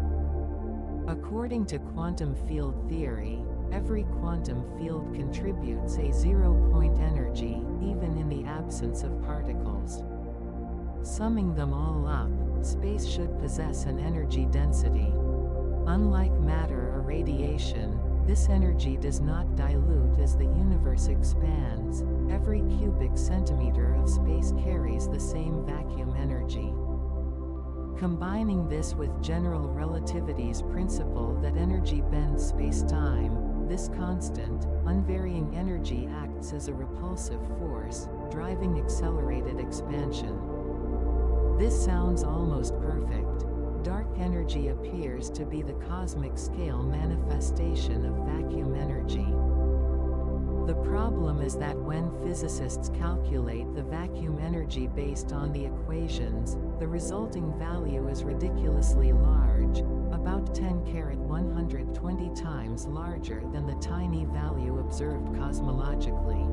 According to quantum field theory, every quantum field contributes a zero-point energy, even in the absence of particles. Summing them all up, space should possess an energy density. Unlike matter or radiation, this energy does not dilute as the universe expands. Every cubic centimeter of space carries the same vacuum energy. Combining this with general relativity's principle that energy bends space-time, this constant, unvarying energy acts as a repulsive force, driving accelerated expansion. This sounds almost perfect. Dark energy appears to be the cosmic scale manifestation of vacuum energy. The problem is that when physicists calculate the vacuum energy based on the equations, the resulting value is ridiculously large, about 10^120 times larger than the tiny value observed cosmologically.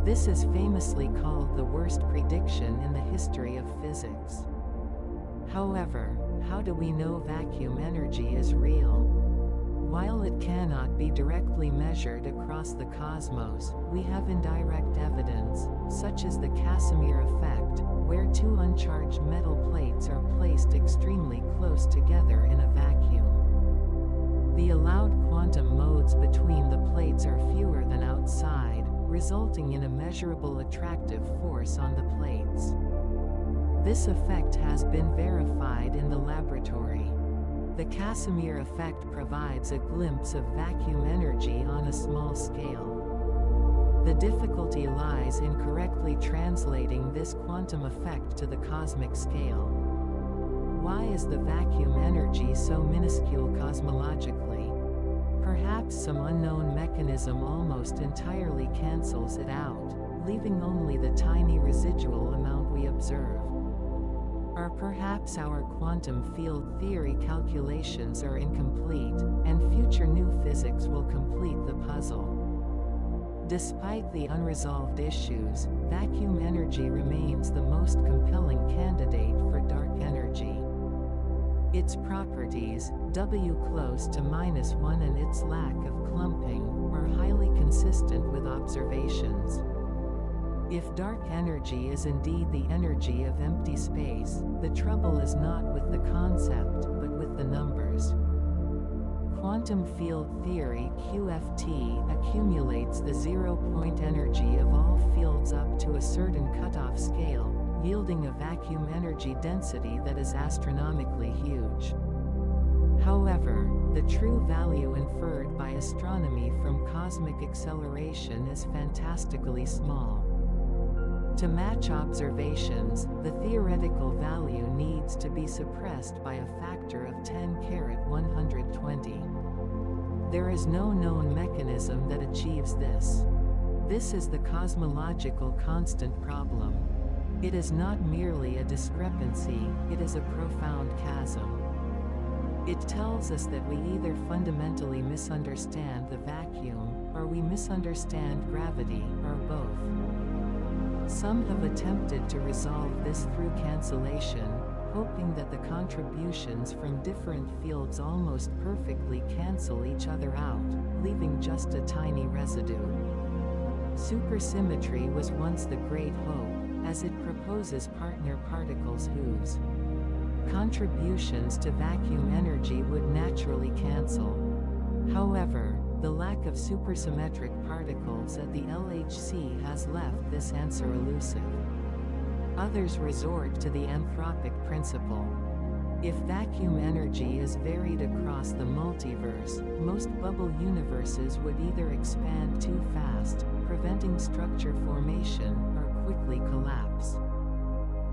This is famously called the worst prediction in the history of physics. However, how do we know vacuum energy is real? While it cannot be directly measured across the cosmos, we have indirect evidence, such as the Casimir effect, where two uncharged metal plates are placed extremely close together in a vacuum. The allowed quantum modes between the plates are fewer than outside, resulting in a measurable attractive force on the plates. This effect has been verified in the laboratory. The Casimir effect provides a glimpse of vacuum energy on a small scale. The difficulty lies in correctly translating this quantum effect to the cosmic scale. Why is the vacuum energy so minuscule cosmologically? Perhaps some unknown mechanism almost entirely cancels it out, leaving only the tiny residual amount we observe. Or perhaps our quantum field theory calculations are incomplete, and future new physics will complete the puzzle. Despite the unresolved issues, vacuum energy remains the most compelling candidate for dark energy. Its properties, W close to -1 and its lack of clumping, are highly consistent with observations. If dark energy is indeed the energy of empty space, the trouble is not with the concept, but with the numbers. Quantum field theory (QFT) accumulates the zero-point energy of all fields up to a certain cutoff scale, yielding a vacuum energy density that is astronomically huge. However, the true value inferred by astronomy from cosmic acceleration is fantastically small. To match observations, the theoretical value needs to be suppressed by a factor of 10^120. There is no known mechanism that achieves this. This is the cosmological constant problem. It is not merely a discrepancy, it is a profound chasm. It tells us that we either fundamentally misunderstand the vacuum, or we misunderstand gravity, or both. Some have attempted to resolve this through cancellation, hoping that the contributions from different fields almost perfectly cancel each other out, leaving just a tiny residue. Supersymmetry was once the great hope, as it proposes partner particles whose contributions to vacuum energy would naturally cancel. However, the lack of supersymmetric particles at the LHC has left this answer elusive. Others resort to the anthropic principle. If vacuum energy is varied across the multiverse, most bubble universes would either expand too fast, preventing structure formation, or quickly collapse.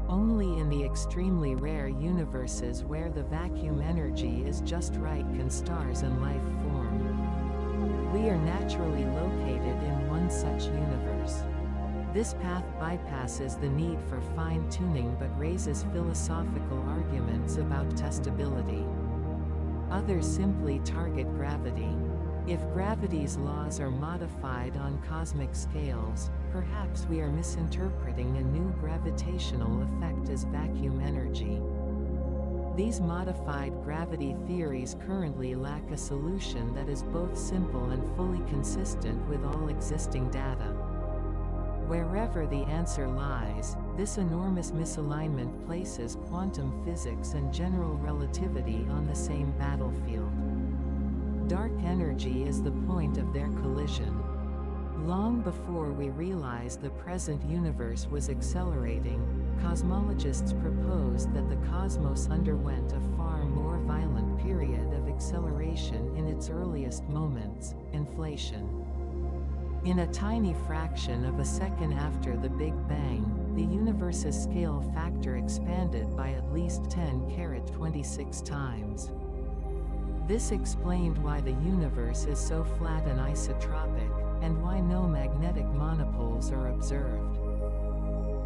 Only in the extremely rare universes where the vacuum energy is just right can stars and life form. We are naturally located in one such universe. This path bypasses the need for fine-tuning but raises philosophical arguments about testability. Others simply target gravity. If gravity's laws are modified on cosmic scales, perhaps we are misinterpreting a new gravitational effect as vacuum energy. These modified gravity theories currently lack a solution that is both simple and fully consistent with all existing data. Wherever the answer lies, this enormous misalignment places quantum physics and general relativity on the same battlefield. Dark energy is the point of their collision. Long before we realized the present universe was accelerating, cosmologists proposed that the cosmos underwent a far more violent period of acceleration in its earliest moments, inflation. In a tiny fraction of a second after the Big Bang, the universe's scale factor expanded by at least 10^26 times. This explained why the universe is so flat and isotropic, and why no magnetic monopoles are observed.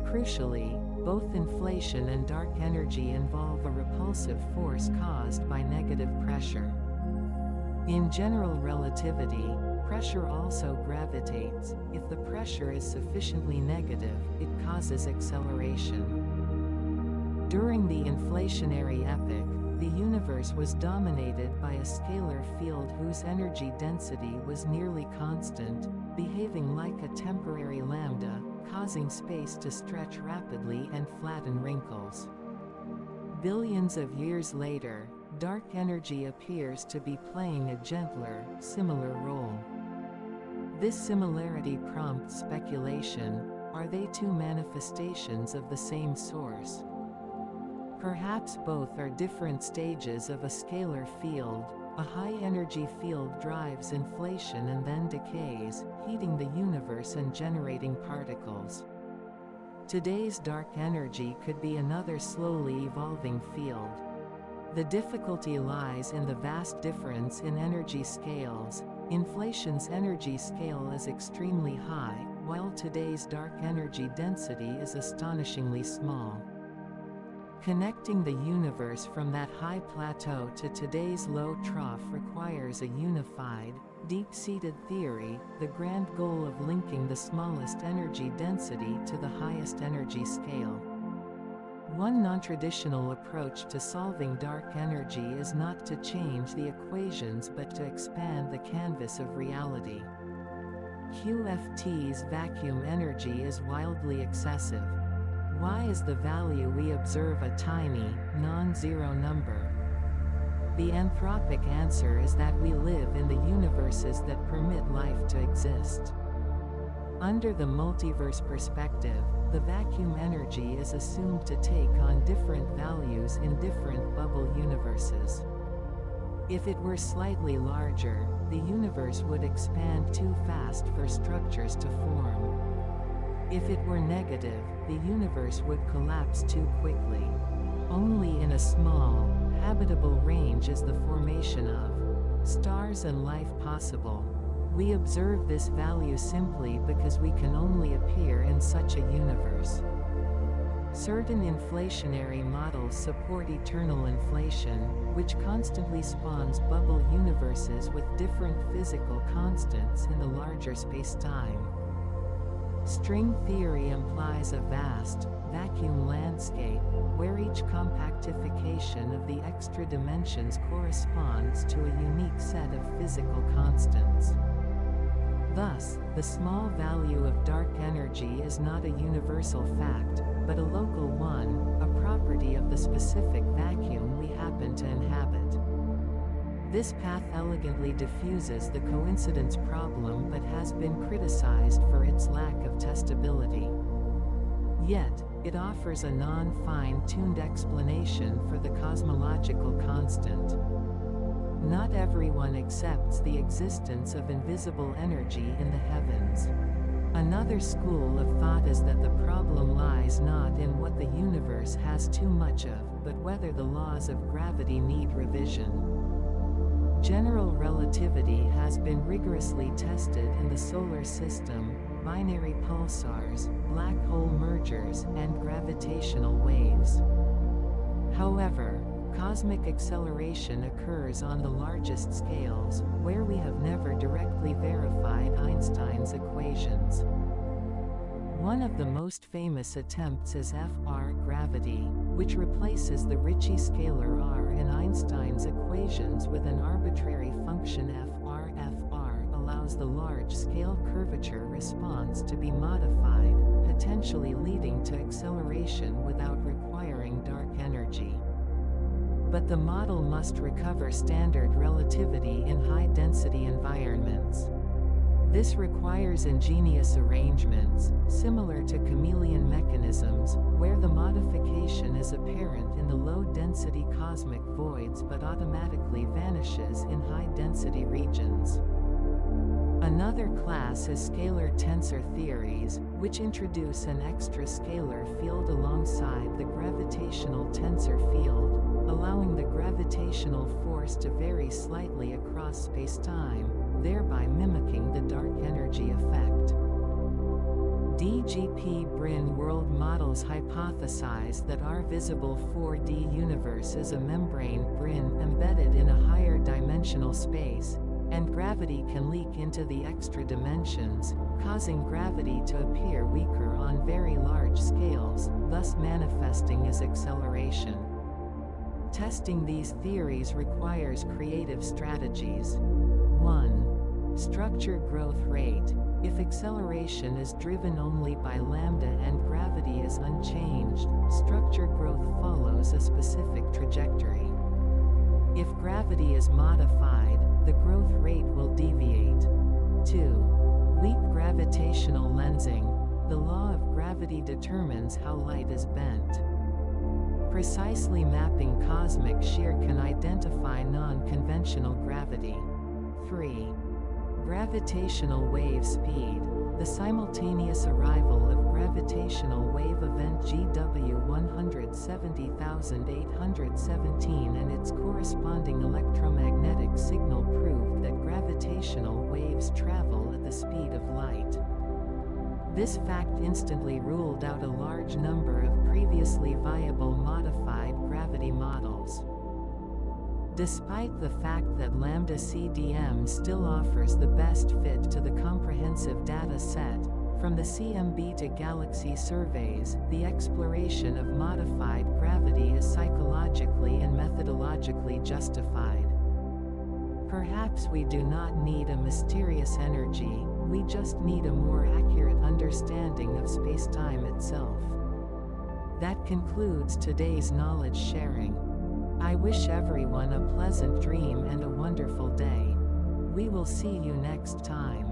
Crucially, both inflation and dark energy involve a repulsive force caused by negative pressure. In general relativity, pressure also gravitates. If the pressure is sufficiently negative, it causes acceleration. During the inflationary epoch, the universe was dominated by a scalar field whose energy density was nearly constant, behaving like a temporary lambda, causing space to stretch rapidly and flatten wrinkles. Billions of years later, dark energy appears to be playing a gentler, similar role. This similarity prompts speculation: are they two manifestations of the same source? Perhaps both are different stages of a scalar field. A high-energy field drives inflation and then decays, heating the universe and generating particles. Today's dark energy could be another slowly evolving field. The difficulty lies in the vast difference in energy scales. Inflation's energy scale is extremely high, while today's dark energy density is astonishingly small. Connecting the universe from that high plateau to today's low trough requires a unified, deep-seated theory, the grand goal of linking the smallest energy density to the highest energy scale. One non-traditional approach to solving dark energy is not to change the equations but to expand the canvas of reality. QFT's vacuum energy is wildly excessive. Why is the value we observe a tiny, non-zero number? The anthropic answer is that we live in the universes that permit life to exist. Under the multiverse perspective, the vacuum energy is assumed to take on different values in different bubble universes. If it were slightly larger, the universe would expand too fast for structures to form. If it were negative, the universe would collapse too quickly. Only in a small, habitable range is the formation of stars and life possible. We observe this value simply because we can only appear in such a universe. Certain inflationary models support eternal inflation, which constantly spawns bubble universes with different physical constants in the larger spacetime. String theory implies a vast, vacuum landscape, where each compactification of the extra dimensions corresponds to a unique set of physical constants. Thus, the small value of dark energy is not a universal fact, but a local one, a property of the specific vacuum we happen to inhabit. This path elegantly diffuses the coincidence problem but has been criticized for its lack of testability. Yet, it offers a non-fine-tuned explanation for the cosmological constant. Not everyone accepts the existence of invisible energy in the heavens. Another school of thought is that the problem lies not in what the universe has too much of, but whether the laws of gravity need revision. General relativity has been rigorously tested in the solar system, binary pulsars, black hole mergers, and gravitational waves. However, cosmic acceleration occurs on the largest scales, where we have never directly verified Einstein's equations. One of the most famous attempts is FR gravity, which replaces the Ricci scalar R in Einstein's equations with an arbitrary function FR. FR allows the large-scale curvature response to be modified, potentially leading to acceleration without requiring dark energy. But the model must recover standard relativity in high-density environments. This requires ingenious arrangements, similar to chameleon mechanisms, where the modification is apparent in the low-density cosmic voids but automatically vanishes in high-density regions. Another class is scalar tensor theories, which introduce an extra scalar field alongside the gravitational tensor field, allowing the gravitational force to vary slightly across spacetime, thereby mimicking the dark energy effect. DGP Brin world models hypothesize that our visible 4D universe is a membrane Brin embedded in a higher dimensional space, and gravity can leak into the extra dimensions, causing gravity to appear weaker on very large scales, thus manifesting as acceleration. Testing these theories requires creative strategies. 1. Structure growth rate. If acceleration is driven only by lambda and gravity is unchanged, structure growth follows a specific trajectory. If gravity is modified, the growth rate will deviate. 2. Weak gravitational lensing. The law of gravity determines how light is bent. Precisely mapping cosmic shear can identify non-conventional gravity. 3. Gravitational wave speed. The simultaneous arrival of gravitational wave event GW 170,817 and its corresponding electromagnetic signal proved that gravitational waves travel at the speed of light. This fact instantly ruled out a large number of previously viable modified gravity models. Despite the fact that Lambda CDM still offers the best fit to the comprehensive data set, from the CMB to galaxy surveys, the exploration of modified gravity is psychologically and methodologically justified. Perhaps we do not need a mysterious energy, we just need a more accurate understanding of spacetime itself. That concludes today's knowledge sharing. I wish everyone a pleasant dream and a wonderful day. We will see you next time.